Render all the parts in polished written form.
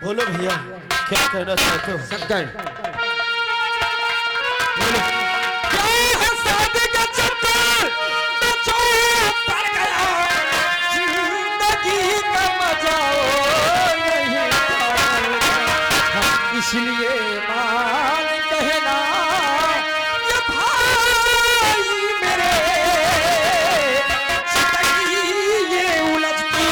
बोलो भैया, क्या कहना चाहते हो? शंकर, बोलो। क्या है शादी का चक्कर में चोर पड़ गया, जिंदगी का मजा नहीं था, इसलिए मान कहना ये भाई मेरे, जिंदगी ये उलझती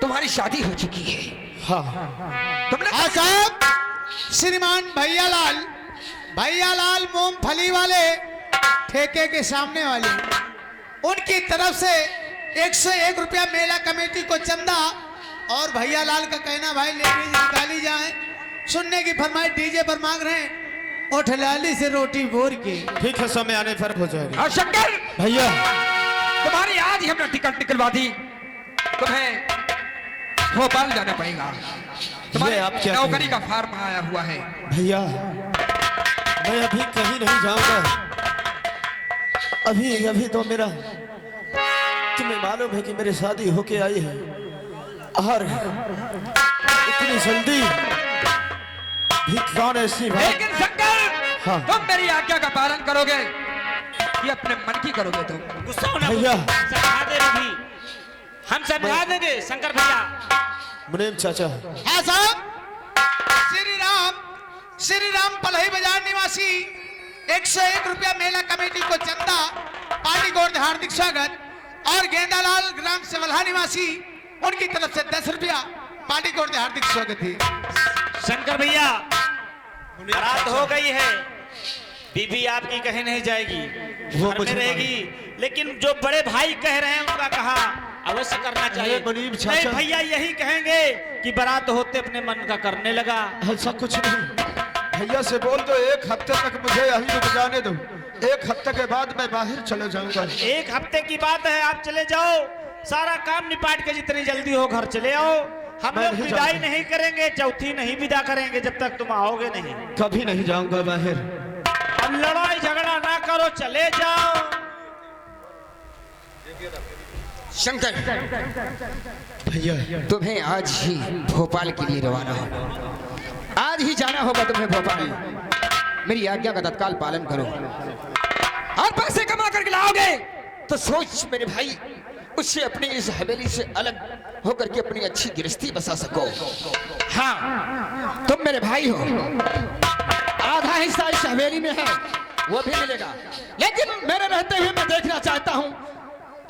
तुम्हारी शादी हो चुकी है। हाँ तुमने हाँ साहब, श्रीमान भैयालाल मूंगफली वाले ठेके के सामने वाले, उनकी तरफ से 101 रुपया मेला कमेटी को चंदा, और भैयालाल का कहना भाई लेडीज निकाली जाए, सुनने की फरमाइश डीजे पर मांग रहे हैं, और ठलाली से रोटी बोर के। ठीक है, समय आने पर हो जाएगा। और शंकर भैया तुम्हारी आज ही हमने टिकट निकलवा दी, तुम्हें भोपाल जाना पड़ेगा। तुम्हारे आप क्या नौकरी का फार्म आया हुआ है। भैया, मैं अभी कहीं नहीं जाऊंगा। अभी तो मेरा, तुम्हें मालूम है कि मेरी शादी होके आई है, और इतनी जल्दी भीख कौन ऐसी बात। लेकिन शंकर, हाँ। तुम मेरी आज्ञा का पालन करोगे ये अपने मन की करोगे तुम? गुस्सा होना भैया। समझा दे रवि, हम समझा देंगे शंकर भैया। मुनीम चाचा, हाँ साहब, श्री राम पलही बाजार निवासी 101 रुपया मेला कमेटी को चंदा, पार्टी को हार्दिक स्वागत, और गेंदालाल ग्राम सेवल्हा निवासी, उनकी तरफ से 10 रुपया पार्टी को हार्दिक स्वागत है। शंकर भैया, रात हो गई है, बीबी आपकी कहीं नहीं जाएगी, वो घर में मुझे रहेगी, लेकिन जो बड़े भाई कह रहे हैं उनका कहा अवश्य करना चाहिए। मुनीम चाचा। नहीं भैया, यही कहेंगे कि बारात होते अपने मन का करने लगा। ऐसा कुछ नहीं। भैया से बोल दो 1 हफ्ते तक मुझे यहीं रुक जाने दो, 1 हफ्ते के बाद मैं बाहर चले जाऊंगा। 1 हफ्ते की बात है, आप चले जाओ, सारा काम निपाट के जितनी जल्दी हो घर चले आओ। हम मैं लोग नहीं विदाई जाऊंगा। नहीं करेंगे, चौथी नहीं विदा करेंगे जब तक तुम आओगे नहीं। कभी नहीं जाऊंगा बाहर। अब लड़ाई झगड़ा ना करो, चले जाओ। शंकर, भैया तुम्हें आज ही भोपाल के लिए रवाना हो, आज ही जाना होगा तुम्हें भोपाल। मेरी आज्ञा का तत्काल पालन करो, और पैसे कमा करके लाओगे तो सोच मेरे भाई, उससे अपनी इस हवेली से अलग होकर के अपनी अच्छी गृहस्थी बसा सको। हाँ, तुम मेरे भाई हो, आधा हिस्सा इस हवेली में है, वो भी मिलेगा, लेकिन मेरे रहते हुए मैं देखना चाहता हूं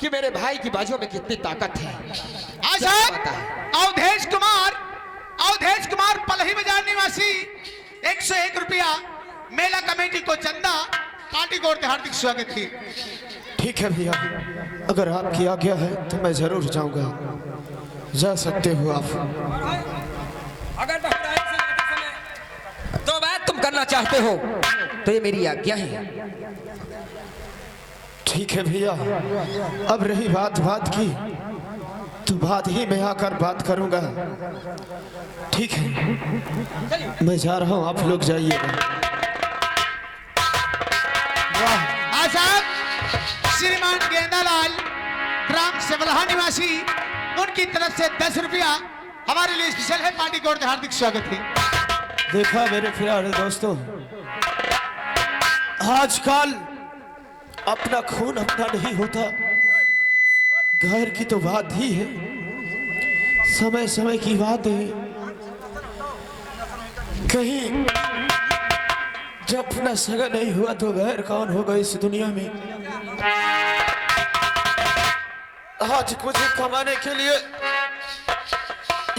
कि मेरे भाई की बाजू में कितनी ताकत है। हाँ क्या साहब, पता है? अवधेश कुमार पलही बाजार निवासी 101 रुपया मेला कमेटी को चंदा, पार्टी को हार्दिक स्वागत है। ठीक है भैया, अगर आपकी आज्ञा है तो मैं जरूर जाऊंगा, जा सकते हो आप। अगर बहराइच से जाते समय दो बात तुम करना चाहते हो तो ये मेरी आज्ञा है। ठीक है भैया, अब रही बात की, तो बात ही में आकर बात करूंगा। ठीक है, मैं जा रहा हूं, आप लोग जाइएगा। हाँ साहब, श्रीमान गेंदालाल ग्राम सेवल्हा निवासी, उनकी तरफ से 10 रुपया हमारे लिए स्पेशल है, पार्टी को हार्दिक स्वागत है। देखा मेरे प्यारे दोस्तों, आजकल अपना खून अपना नहीं होता, घर की तो बात ही है, समय समय की बात है। कहीं जब अपना सगा नहीं हुआ तो गैर कौन होगा इस दुनिया में। आज मुझे कमाने के लिए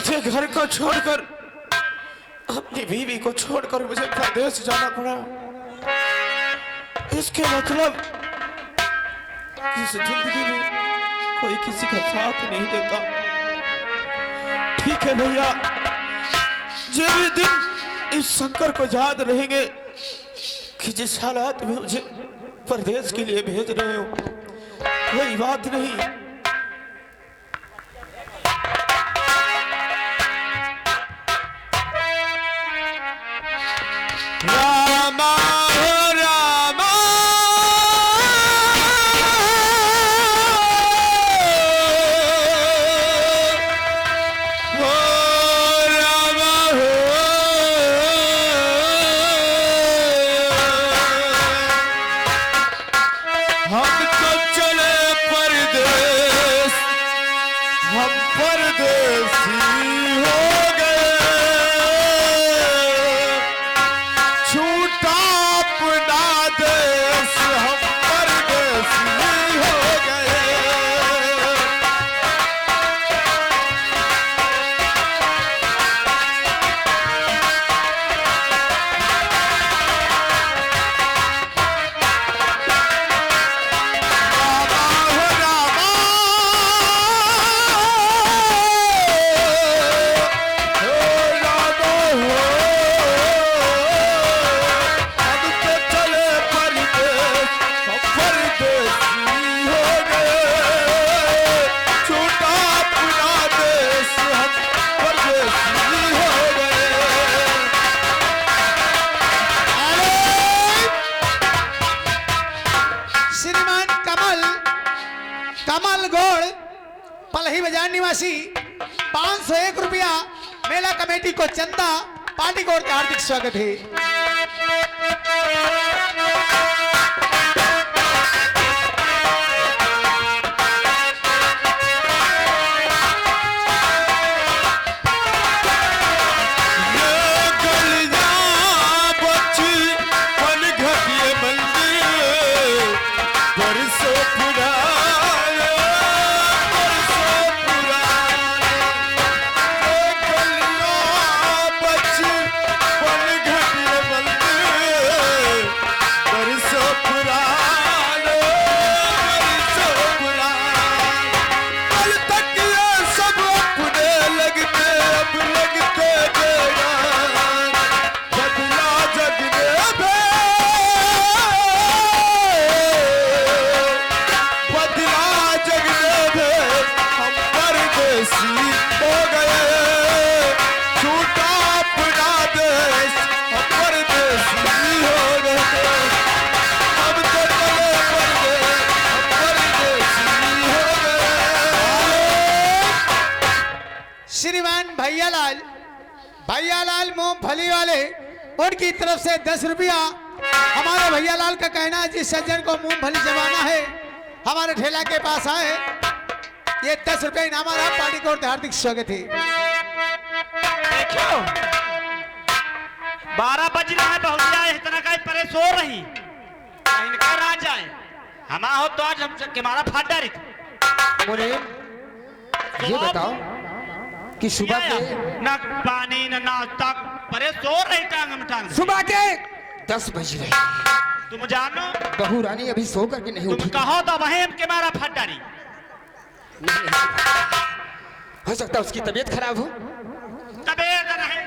ये घर को छोड़कर, अपनी बीवी को छोड़कर मुझे परदेश जाना पड़ा। इसके मतलब इस जिंदगी में कोई किसी का साथ नहीं देता। ठीक है भैया, जो भी दिन इस शंकर को याद रहेंगे कि जिस हालात में मुझे परदेश के लिए भेज रहे हो, कोई बात नहीं। रामा हो रामा हो रामा हो हम तो चले परदेस हम परदेसी हो गए छूटा अपना देश हम परदेसी हो गए रामा हो रामा हो रामा हो हम तो चले परदेस हम परदेसी हो गए छूटा अपना देश हम परदेसी हो गए श्रीमान कमल कमल गौड़ पलही बाजार निवासी 501 रुपया मेला कमेटी को चंदा पार्टी को हार्दिक स्वागत है। ये गलियां बची पन घटिए मंदिर बरसों पुराने ये गलियां बची पन घटिए मंदिर बरसों पुराने कल तक ये सब अपने लगते अब लगते बेगान बदला जग ने बदला जग ने हम परदेसी हो गए छूटा अपना देश हम परदेसी हो गए अब तो चले परदेस हम परदेसी हो गए श्रीमान भैयालाल मूंगफली वाले उनकी तरफ से 10 रुपया। हमारे भैयालाल का कहना है जिस सज्जन को मूंगफली जमाना है हमारे ठेला के पास आए ये 10 रुपया इनाम रहा पार्टी को हार्दिक स्वागत है। देखो 12 बज रहा है बहुरिया इतना का परे सो रही इनका राज जाए हम हो तो आज हम के मारा फाट डारी मुझे ये बताओ कि सुबह के न पानी न नाश्ता परे सो रही टांग में टांग सुबह के 10 बज रहे तुम जानो बहू रानी अभी सो करके नहीं तुम उठी कहो तो वहीं हम के मारा फाट डारी हो सकता है उसकी तबीयत खराब हो तबीयत रहे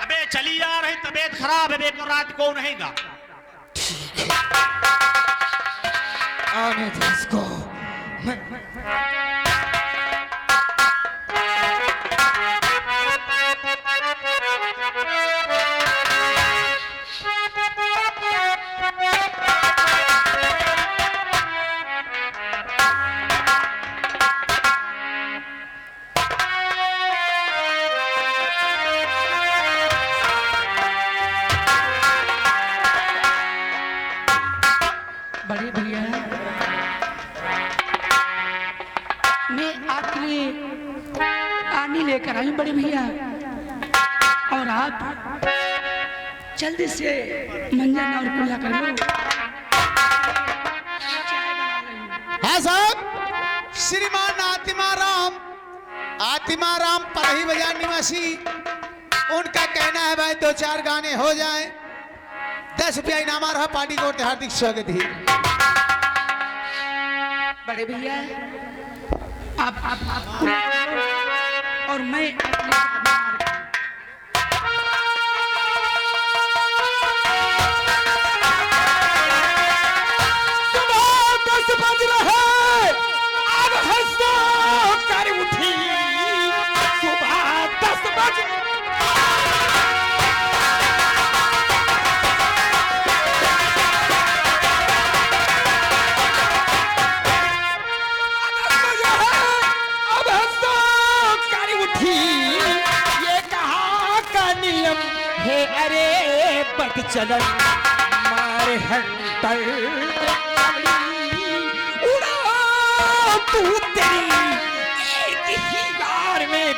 अबे चली आ रही तबीयत खराब है को रात को नहीं गा आने दे इसको बड़े भैया मैं आपके लिए पानी लेकर आई बड़े भैया और आप जल्दी से मंजन और कुल्ला कर लो। हाँ साहब श्रीमान आतिमाराम पलही बाजार निवासी उनका कहना है भाई 2-4 गाने हो जाए 10 रुपया इनाम रहा पार्टी को हार्दिक स्वागत है। बड़े भैया आप कुल्ला कर लो और मैं कर उठी सुबह 10 बजे हे अरे बद चलन मारे हंतर उड़ा तू तेरी एक ही बार में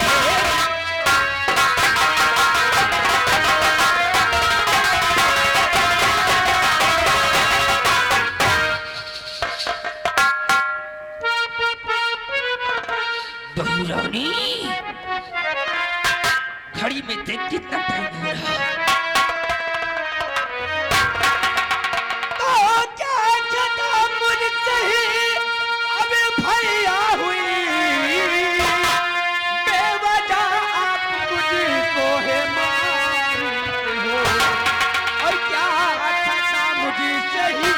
बहुरानी घड़ी में देख कितना टाइम हो रहा है। तो क्या खता मुझसे अब भैया हुई बेवजह आप मुझको है मारते हो और क्या खता मुझसे ही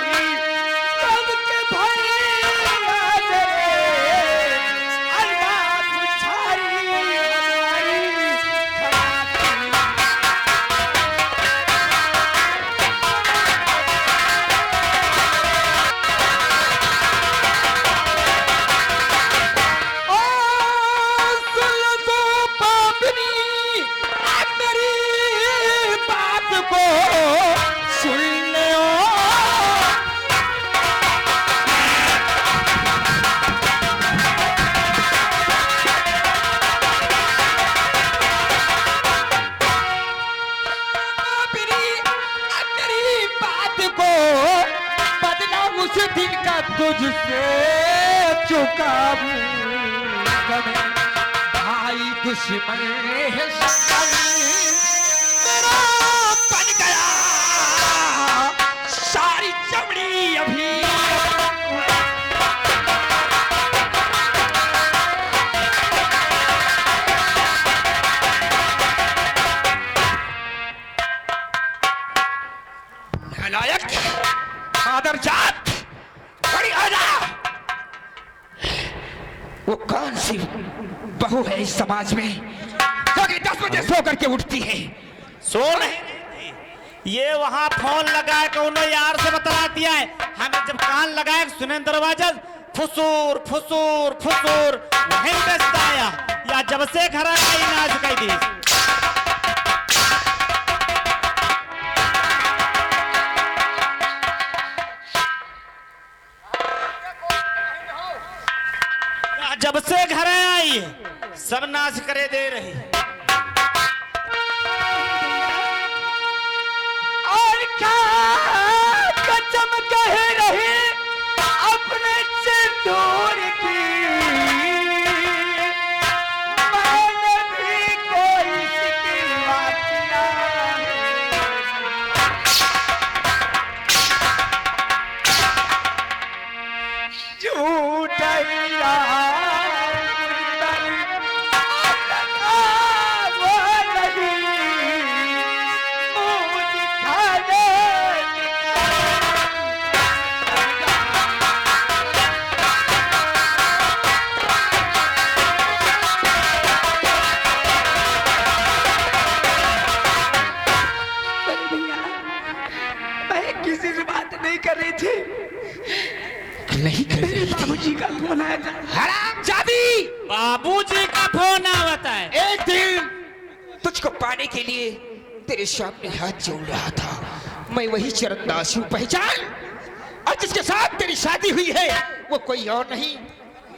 सबके भैया तेरे अलगा पुछारी हमारी खराती। ओ सुन लो पापनी मेरी बात को सुन लो। मेरी बात को बदला उस दिन का तुझसे चुकाऊं भाई दुश्मन है शक्कर मेरा बन गया सारी चमड़ी अभी नालायक आदर जात बड़ी आजा। वो कौन सी बहू है इस समाज में जो कि 10 बजे सो करके उठती है? सो नहीं, ये वहाँ फोन लगाए कि उन्होंने यार से बतला दिया है। हमें जब कान लगाए सुने दरवाजा फुसूर फुसूर फुसूर वहीं बेचता आया या जब से घर आया नाच कही दी। जब से घर आई सब नाच करे दे रही। और क्या कसम कह रही अपने से दूर की मैंने भी कोई शिकवा किया झूठ किसी से बात नहीं कर रही थी। नहीं कर रही थी। बाबूजी का फोन आया था। हरामजादी! बाबूजी का फोन आवता है। एक दिन तुझको पाने के लिए तेरे सामने हाथ जोड़ रहा था। मैं वही चरणदास हूँ, पहचान। और जिसके साथ तेरी शादी हुई है वो कोई और नहीं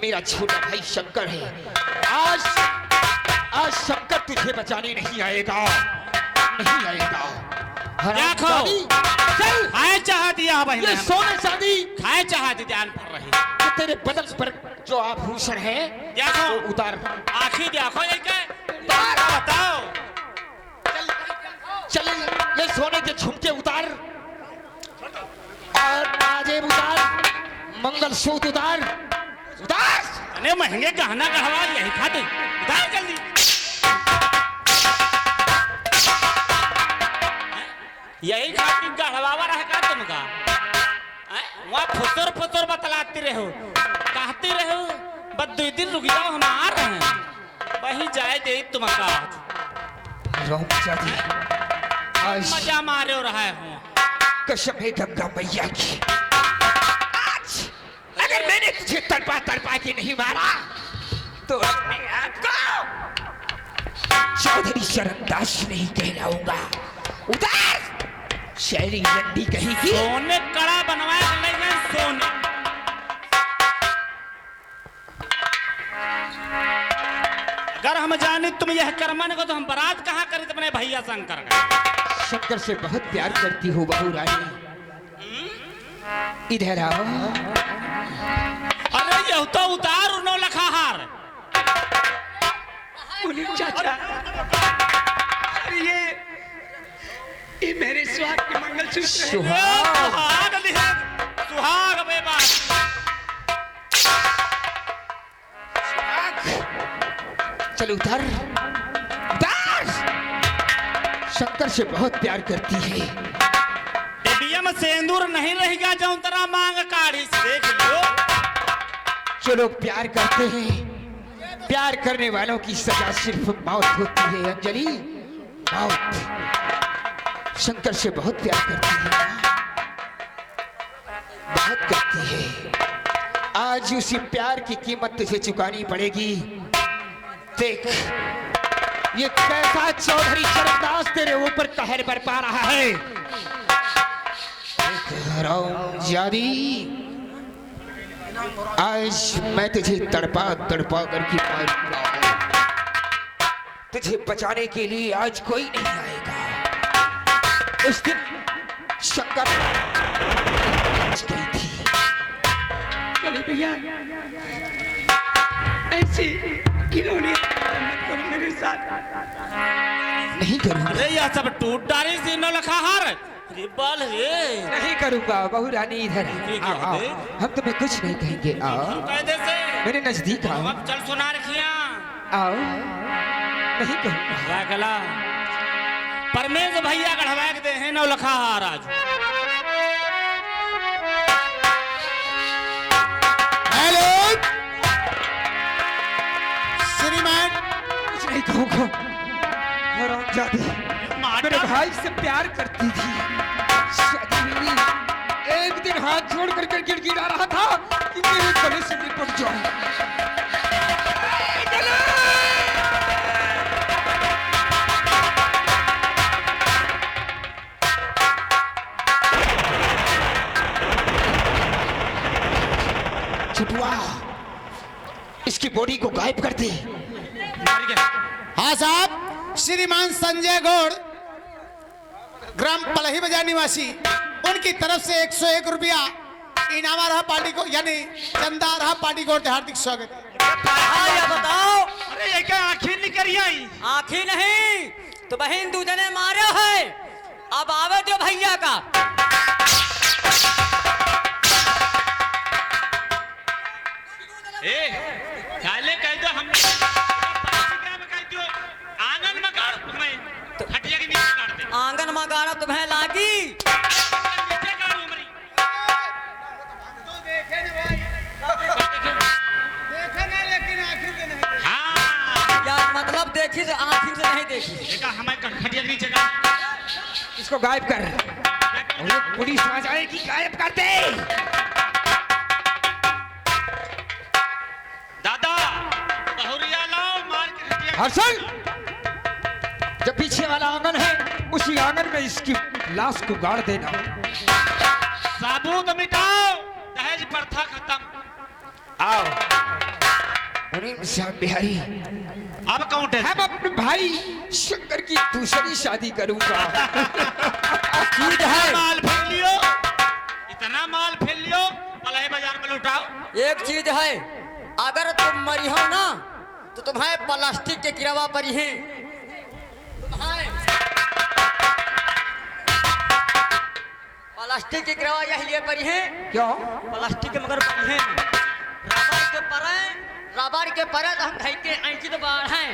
मेरा छोटा भाई शंकर है। आज शंकर तुझे बचाने नहीं आएगा, नहीं आएगा। देखो चल खाए चाह दिया भाई ये सोने चांदी खाए चाह दी ध्यान पर रही। कि तेरे बदन पर जो आभूषण है देखो वो उतार। आखिर देखो ये क्या बताओ। चल ये सोने के झुमके उतार और पाजेब उतार, मंगलसूत्र उतार, उतार। अरे महंगे गहना गहवा यही खाते उतार जल्दी। यही खातिर गढ़वावा रहेगा तुमका। वहाँ फुसुर फुसुर बतलाती रहो, कहती रहो बस 2 दिन रुक जाओ हम आ रहे हैं। वही जाए दे तुमका। आज मजा मारे रहा हूँ। कसम है गंगा मैया की, आज अगर मैंने तुझे तड़पा तड़पा के नहीं मारा तो अपने आप को चौधरी चरणदास नहीं कहलाऊंगा। उतार शहरी रंडी कहीं की। सोने कड़ा बनवाए के ले जाए सोने। अगर हम जाने तुम यह कर्मन को तो हम बारात कहाँ करे अपने भैया शंकर का। शंकर से बहुत प्यार करती हो बहू रानी, इधर आओ। अरे यह तो उतार उनो लखा हार। बोली चाचा, अरे ये मेरे सुहाग के मंगलसूत्र है। सुहाग सुहाग बे बात। चल उधर उधर। शंकर से बहुत प्यार करती है। डिबिया में सिंदूर नहीं रहेगा जो तेरा मांग काढ़ी से देख लो। जो लोग प्यार करते हैं, प्यार करने वालों की सजा सिर्फ मौत होती है अंजलि, मौत। शंकर से बहुत प्यार करती है, बहुत करती है। आज उसी प्यार की कीमत तुझे चुकानी पड़ेगी। देख ये कैसा चौधरी चरणदास तेरे ऊपर कहर बरपा रहा है। हरामजादी, आज मैं तुझे तड़पा तड़पा करके मारूंगा। तुझे बचाने के लिए आज कोई नहीं आएगा। उस दिन शंकर बच गई थी। चले भैया, ऐसे किन्होंने मत करो मेरे साथ। नहीं करूंगा, अरे यह सब टूट डाली से न लखा हार। अरे बाल रे नहीं करूंगा। बहू रानी इधर ठीक आओ, है, आओ। दे। हम तुम्हें कुछ नहीं कहेंगे। आओ कायदे से मेरे नजदीक आओ, अब चल सुना रखिया। आओ। नहीं कहूंगा। वाकला परमेश भैया गढ़वा के दे हैं नौ लखा हार आज। हेलो श्रीमान, कुछ नहीं कहूंगा। हरामजादी, मेरे भाई से प्यार करती थी। शादी मेरी एक दिन हाथ जोड़ कर गिड़गिड़ा रहा था कि मेरे गले से निपट जाओ। छुटुआ, इसकी बॉडी को गायब कर दे। हाँ साहब, श्रीमान संजय गौड़, ग्राम पलही बाजार निवासी, उनकी तरफ से 101 रुपया इनामा रहा पार्टी को, यानी चंदा रहा पार्टी को। हार्दिक स्वागत। या बताओ, अरे ये क्या आखिर निकल आई। आखिर नहीं तो बहन दूजने मारे है। अब आवे दो भैया का। काले कह दो हम कह दो आंगन में गाड़ तुम्हें तो खटिया के नीचे गाड़ दे। आंगन में गाड़ा तुम्हें लागी। नीचे गाड़ उमरी। हाँ या मतलब देखी से आँखी से नहीं देखी। देखा हमें खटिया के नीचे गाड़। इसको गायब कर। और ये पुलिस आ जाएगी, गायब कर दे। दादा बहुरिया लाओ मार के खटिया। हर्षल, जब पीछे वाला आंगन है उसी आंगन में इसकी लाश को गाड़ देना। साबुत मिटाओ, दहेज प्रथा खत्म। आओ मुनीम श्याम बिहारी, अब काउंट है। हम अपने भाई शंकर की दूसरी शादी करूंगा। चीज है, माल फेल लियो, इतना माल फेल लियो, पलहे बाजार में लुटाओ। एक चीज है, अगर तुम मरी हो ना तो तुम्हें प्लास्टिक के गिरवा पर ही प्लास्टिक के गिरवा यही लिए पर है। क्यों? प्लास्टिक के मगर पर है रबर के परे तो हम कहीं के ऐंची तो बाढ़ हैं।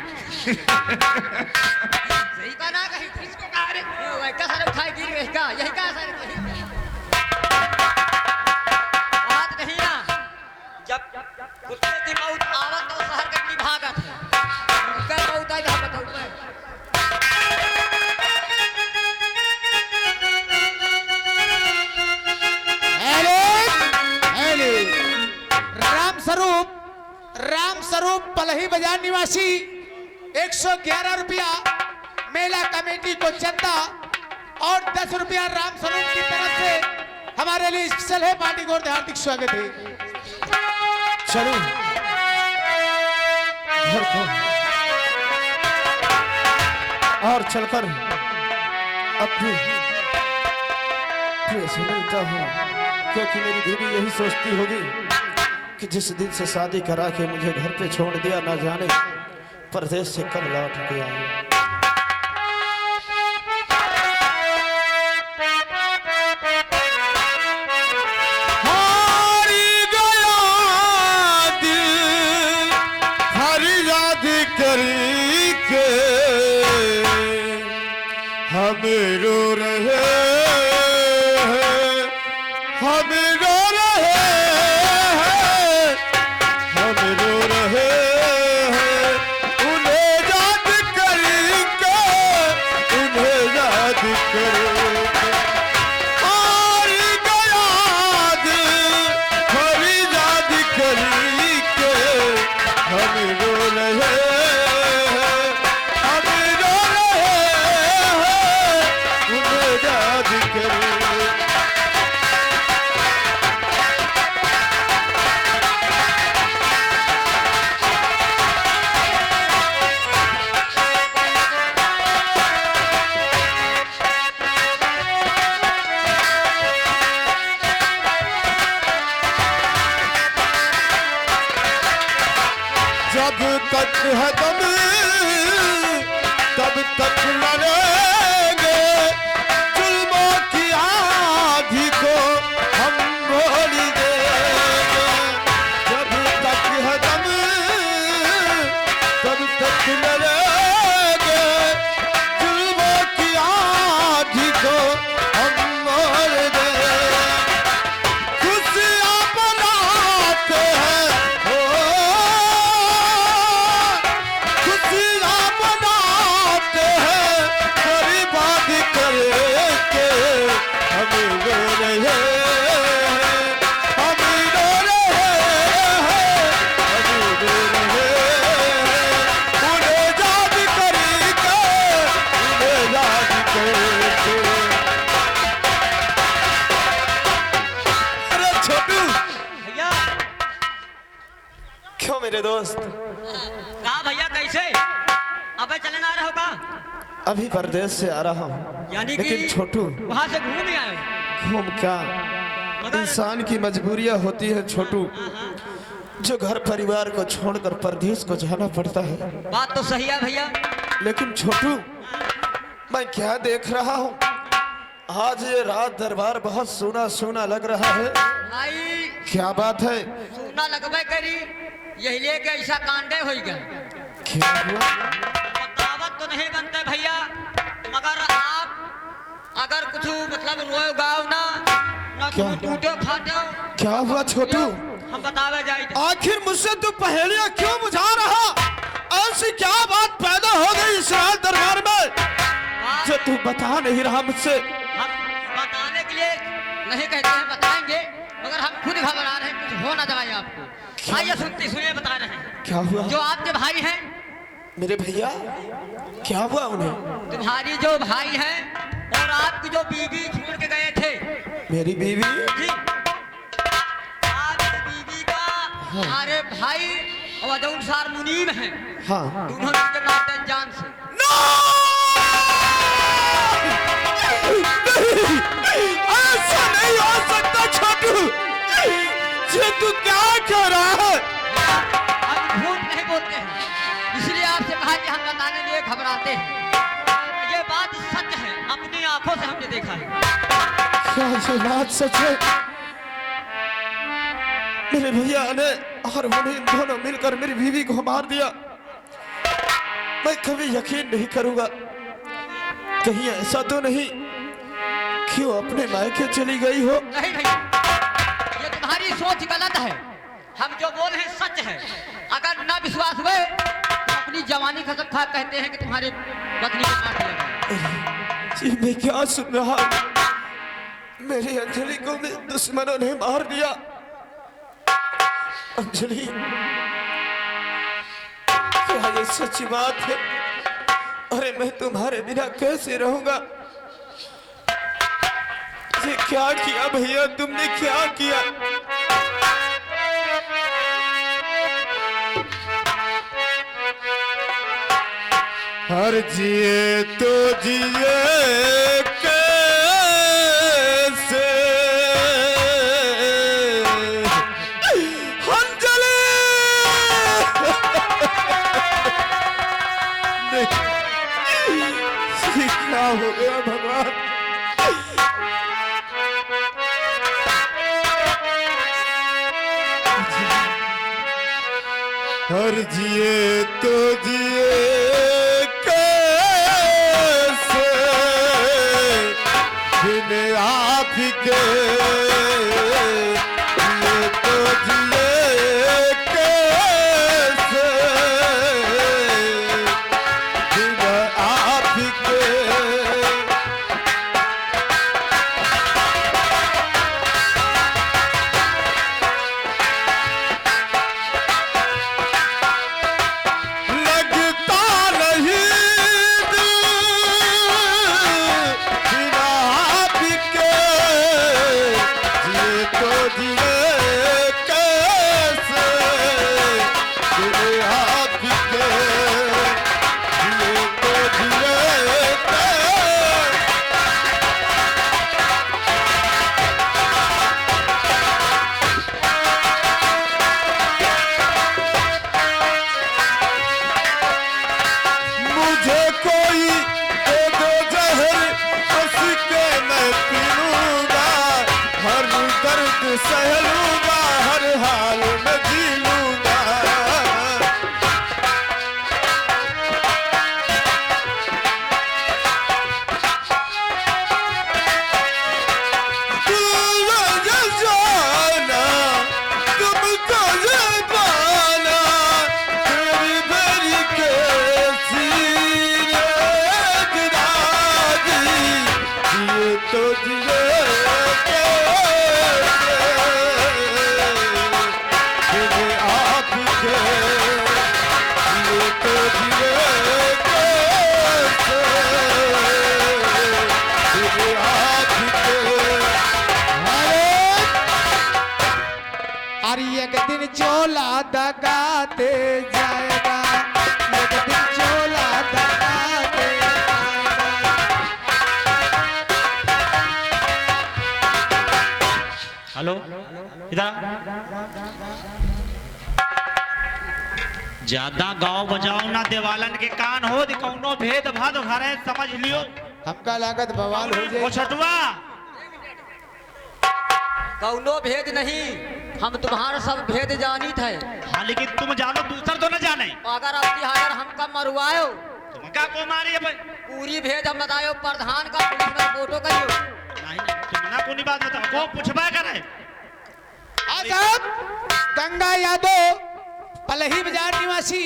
सही का ना कहीं किसको कहा रे वही का सारे उठाई गिर गई का यही का सारे बात नहीं ना। जब कुत्ते की मौत आवत तो शहर का की भागत है। क्या मौत आई हम बताऊं मैं। राम स्वरूप पलही बाजार निवासी 111 रुपया मेला कमेटी को चंदा और 10 रुपया राम स्वरूप की तरफ से हमारे लिए स्पेशल है। पार्टी को हार्दिक स्वागत है। चलो घर को और चलकर अपनी प्रिय से मिलता हूँ, क्योंकि मेरी बीवी यही सोचती होगी कि जिस दिन से शादी करा के मुझे घर पे छोड़ दिया, ना जाने परदेश से कब लौट के आई। हम रो रहे हैं, हम रो रहे हैं, हम रो रहे हैं, उन्हें याद करके, उन्हें याद करके और याद हरी याद करके हम रो रहे हैं, हम रो रहे हैं, उन्हें याद करके। जब तक है दम तब तक लड़ेंगे, जुल्मों की आंधी को हम भोल देंगे। जब तक है दम तब तक लड़ेंगे, जुल्मों की आंधी को हम भोल देंगे। खुशियाँ मनाते हैं खुशियाँ मनाते हैं, बर्बाद करके हम रो रहे हैं, हम रो रहे हैं, हम रो रहे हैं, उन्हें याद करके, उन्हें याद करके। अरे छोटू, भैया क्यों मेरे दोस्त? कहा भैया कैसे अबे चले ना रहे हो का? अभी परदेश से आ रहा हूँ, यानी कि लेकिन छोटू वहां से घूम ही आए हो? घूम क्या, मगर इंसान की मजबूरियां होती है छोटू, जो घर परिवार को छोड़कर परदेश को जाना पड़ता है। बात तो सही है भैया। लेकिन छोटू, मैं क्या देख रहा हूँ, आज ये रात दरबार बहुत सोना सोना लग रहा है। भाई क्या बात है? सुना लगबे करी, यही लेके ऐसा कांडे हो गए। क्या हुआ? बतावत तो नहीं बनते भैया, मगर आप अगर कुछ मतलब रोए गाओ ना क्या? कुछ टूटे फाटे क्या हुआ छोटू? हम बतावे जाए। आखिर मुझसे तू पहेलियां क्यों बुझा रहा? ऐसी क्या बात पैदा हो गई इस रात दरबार में जो तू बता नहीं रहा मुझसे? हम बताने के लिए नहीं कहते हैं, बताएंगे, मगर हम खुद घबरा रहे हैं कुछ हो ना जाए आपको। आइए सुनिए बता रहे हैं। क्या हुआ? जो आपके भाई हैं, मेरे भैया, क्या हुआ उन्हें? तुम्हारी जो भाई हैं और आपकी जो बीवी छोड़ के गए थे। मेरी बीवी? जी, आपकी बीवी का हमारे भाई और अजौनसार मुनीम हैं, हाँ। दोनों मिलकर मारते हैं जान से। ऐसा नहीं हो सकता छोटू, ये तू क्या कर रहा है? हम झूठ नहीं बोलते हैं, इसलिए आपसे कहा कि हम बताने लिए घबराते हैं। ये बात सच है, अपनी आंखों से हमने देखा है। क्या ये बात सच है? मेरे भैया ने और उन्हें दोनों मिलकर मेरी बीवी को मार दिया। मैं कभी यकीन नहीं करूंगा, कहीं ऐसा तो नहीं कि वो अपने मायके चली गई हो? नहीं भैया, ये तुम्हारी सोच गलत है। हम जो बोल रहे हैं सच है। अगर ना विश्वास हुए तो अपनी जवानी कसम खा कहते हैं कि तुम्हारे पत्नी को मार दिया गया। जी मैं क्या सुन रहा हूं? मेरी अंजलि को भी दुश्मनों ने मार दिया। अंजलि, क्या ये सच्ची बात है? अरे मैं तुम्हारे बिना कैसे रहूंगा? ये क्या किया भैया, तुमने क्या किया? हर जिए तो जिए कैसे, हम जले ये क्या हो गया भगवान? हर जिए तो जिए कैसे, बिन आप के जिए तो जिए कैसे, बिन आप के। लगता नहीं दिल बिना आपके, जिए तो जिए कैसे, बिना आपके, जिए तो जिए कैसे। मुझे कोई दे दो जहर, हंस के मैं पी लूंगा, हर दर्द सह लूंगा, हर हाल में जी लूंगा। तुमको जाना, तुमको ये पाना, तेरी मेरी कैसी राजी, जिए तो जिए कैसे, बिन आपके, जिए तो जिए कैसे, बिन आपके। और एक दिन चोला दगाते जाएगा, एक दिन चोला दगाते जाएगा। हेलो, इधर ज्यादा गाँव बजाओ ना, देवालन के कान हो दी, कौनो भेद भाद घरे समझ लियो। हमका लागत बवाल हो ओ जाए। छठुआ, कौनो भेद नहीं, हम तुम्हारा सब भेद जानित है। हाँ लेकिन तुम जानो, दूसर तो न जाने। अगर अब तिहार हमका मरवायो, तुम क्या को मारी है भाई? पूरी भेद हम बतायो, प्रधान का पुलिस में फोटो करियो। नहीं नहीं, तुम ना कोई बात बताओ, को पूछबा करे। आजाद गंगा यादव पलही बाजार निवासी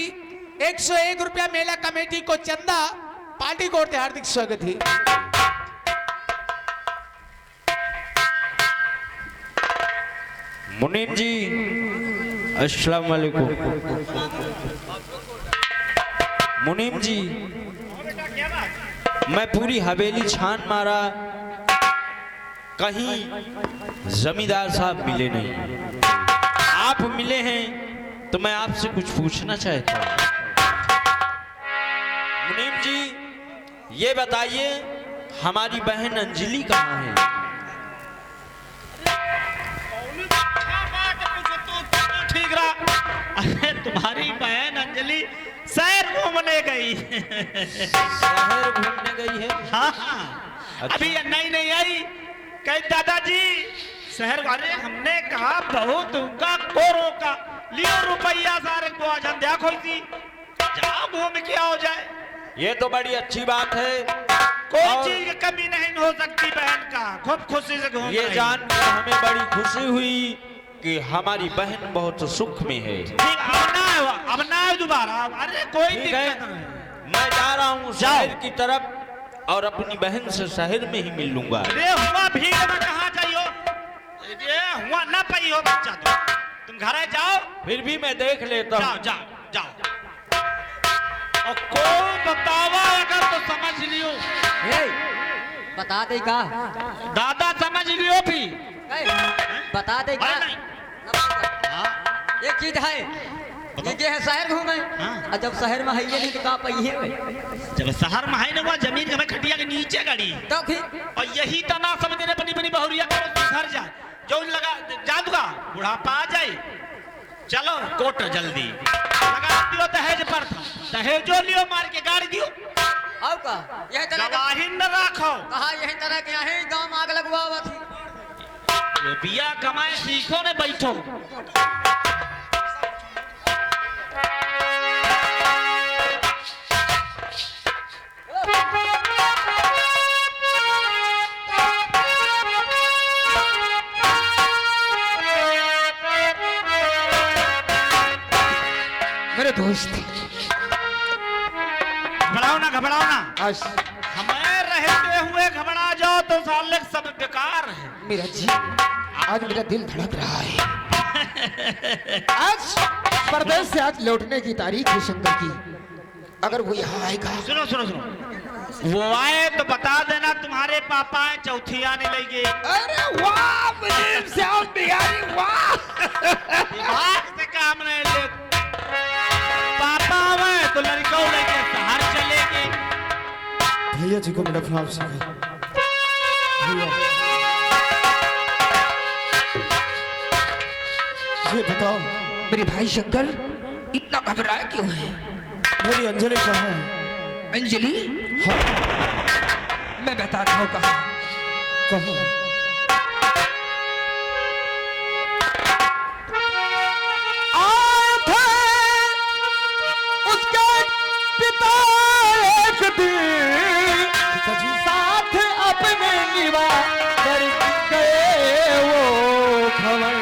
101 रुपया मेला कमेटी को चंदा, पार्टी को हार्दिक स्वागत है। मुनीम जी अस्सलाम वालेकुम। मुनीम जी, मैं पूरी हवेली छान मारा, कहीं जमींदार साहब मिले नहीं। आप मिले हैं तो मैं आपसे कुछ पूछना चाहता हूँ। मुनीम जी, ये बताइए हमारी बहन अंजलि कहाँ है? ठीक रहा। अरे तुम्हारी बहन अंजलि शहर घूमने गई। शहर घूमने गई है? हाँ हाँ, अभी ये नई नहीं आई। कही दादाजी शहर, अरे हमने कहा बहुत उनका को रोका, लियो रुपया सारे को आज हम देखो थी, जाओ घूम के आओ जाए। ये तो बड़ी अच्छी बात है। कोई और चीज की कमी नहीं हो सकती बहन का, खूब खुशी से घूम ये रही। जानकर हमें बड़ी खुशी हुई कि हमारी बहन बहुत सुख में है। ठीक, अब ना है दोबारा। अरे कोई ठीक दिक्कत है, नहीं। मैं जा रहा हूँ शहर की तरफ और अपनी बहन से शहर में ही मिल लूंगा। अरे हुआ भीड़ में कहाँ जाइयो, ये हुआ ना पाई हो बच्चा, तुम घर जाओ। फिर भी मैं देख लेता जाओ हूँ। जाओ जाओ, और को बतावा अगर तो समझ लियो। बता दे का दादा समझ लियो भी। बता दे का अरे नहीं। एक चीज है ये है शहर घूमे और जब शहर में है ये नहीं तो का पहिए जब शहर में है ना वो जमीन के में खटिया के नीचे गाड़ी तो फिर और यही तो ना समझ रहे बनी बनी बहुरिया करो घर जा जो लगा जादूगा बुढ़ापा आ जाए। चलो कोट जल्दी लगा दियो दहेज पर दहेजो लियो मार के गाड़ी दियो आओ का यही तरह का गवाही न रखो कहा यही तरह के यही गांव में आग लगवावा थी। रुपया कमाए सीखो ने बैठो। मेरे दोस्त घबराओ ना आज हमें रहते हुए घबरा जाओ तो साले सब बेकार है। मेरा जी आज मेरा दिल धड़क रहा है। आज परदेश से आज लौटने की तारीख है शंकर की। अगर वो यहाँ आएगा सुनो सुनो सुनो वो आए तो बता देना तुम्हारे पापा है चौथी आने लगे। अरे वाह मुनीम श्याम बिहारी वाह दिमाग से काम नहीं ले पापा आवे तो लड़कों लेके शहर चलेंगे। भैया जी को मेरा प्रणाम सके। भैया ये बताओ मेरे भाई शंकर इतना घबराया क्यों है? मेरी अंजलि कहाँ है? अंजलि हाँ मैं बताता हूँ कहाँ। कहाँ? साथ अपने निभा कर गए वो खबर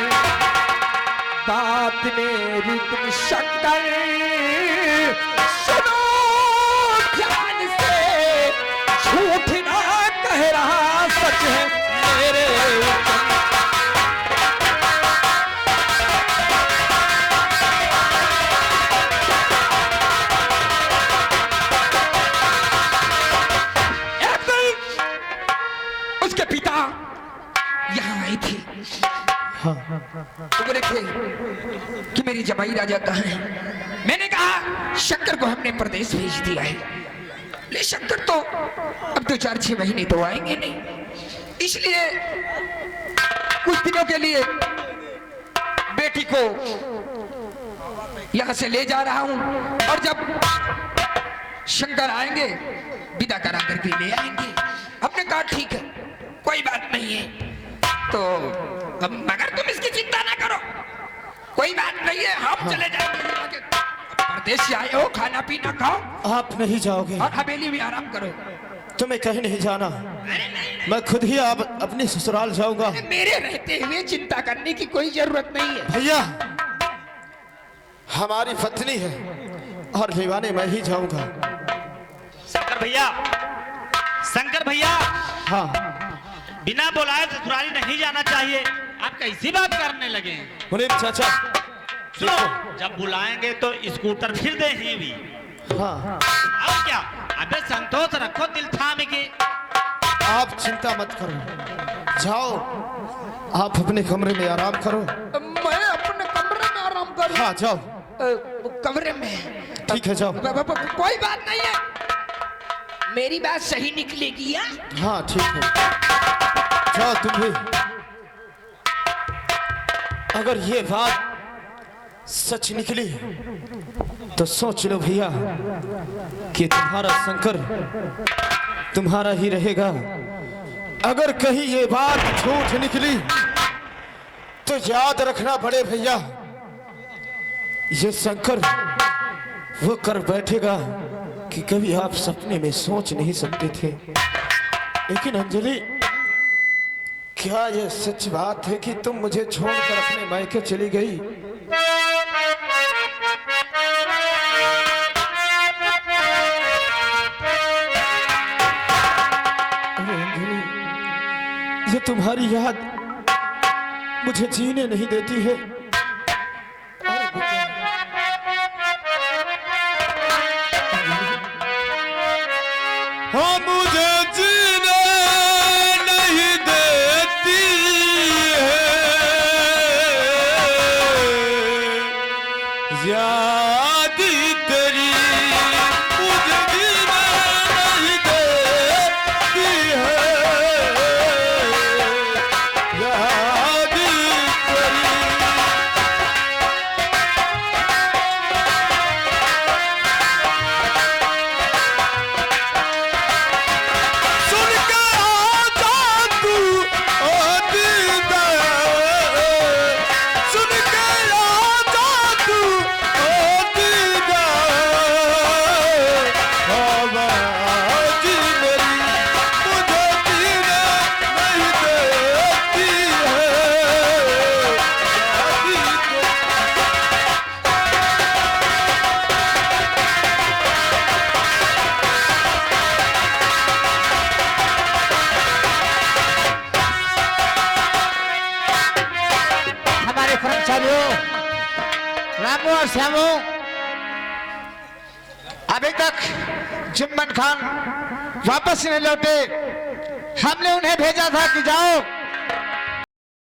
बात मेरी तुम शंकर सुनो ध्यान से झूठ ना कह रहा सच है मेरे उसके पिता यहाँ आए थे। हाँ तो बोले थे कि मेरी जमाई राजा कहाँ है? मैंने कहा शंकर को हमने प्रदेश भेज दिया है। ले शंकर तो अब तो 4-6 महीने तो आएंगे नहीं, इसलिए कुछ दिनों के लिए बेटी को यहाँ से ले जा रहा हूँ और जब शंकर आएंगे विदा करा करके ले आएंगे। हमने कहा ठीक है कोई बात नहीं है तो मगर तुम इसकी चिंता ना करो, कोई बात नहीं है हम चले जाएंगे। परदेश से आए हो खाना पीना खाओ आप नहीं जाओगे और हवेली में आराम करो। तुम्हें कहीं नहीं जाना, अरे नहीं, मैं खुद ही आप अपने ससुराल जाऊंगा। मेरे रहते हुए चिंता करने की कोई जरूरत नहीं है। भैया हमारी पत्नी है और दीवाने मैं ही जाऊंगा। शंकर भैया हाँ बिना बुलाए ससुराली नहीं जाना चाहिए। आप कैसी बात करने लगे? मुनीम चाचा सुनो जब बुलाएंगे तो स्कूटर फिर देंगे भी। हाँ अब क्या अबे संतोष रखो दिल थाम के। आप चिंता मत करो, जाओ आप अपने कमरे में आराम करो। मैं अपने कमरे में आराम करूं? हाँ जाओ। कमरे में ठीक है जाओ। कोई बात नहीं है, मेरी बात सही निकलेगी। हाँ ठीक है जाओ तुम भी। अगर ये बात सच निकली तो सोच लो भैया कि तुम्हारा शंकर तुम्हारा ही रहेगा। अगर कहीं ये बात झूठ निकली तो याद रखना बड़े भैया ये शंकर वो कर बैठेगा कि कभी आप सपने में सोच नहीं सकते थे। लेकिन अंजलि क्या ये सच बात है कि तुम मुझे छोड़कर अपने मायके चली गई? अरे अंजलि ये तुम्हारी याद मुझे जीने नहीं देती है। अरे बेटा, हाँ मुझे जीने भाइयों, रामू और श्यामू, अभी तक जुम्मन खान वापस नहीं लौटे। हमने उन्हें भेजा था कि जाओ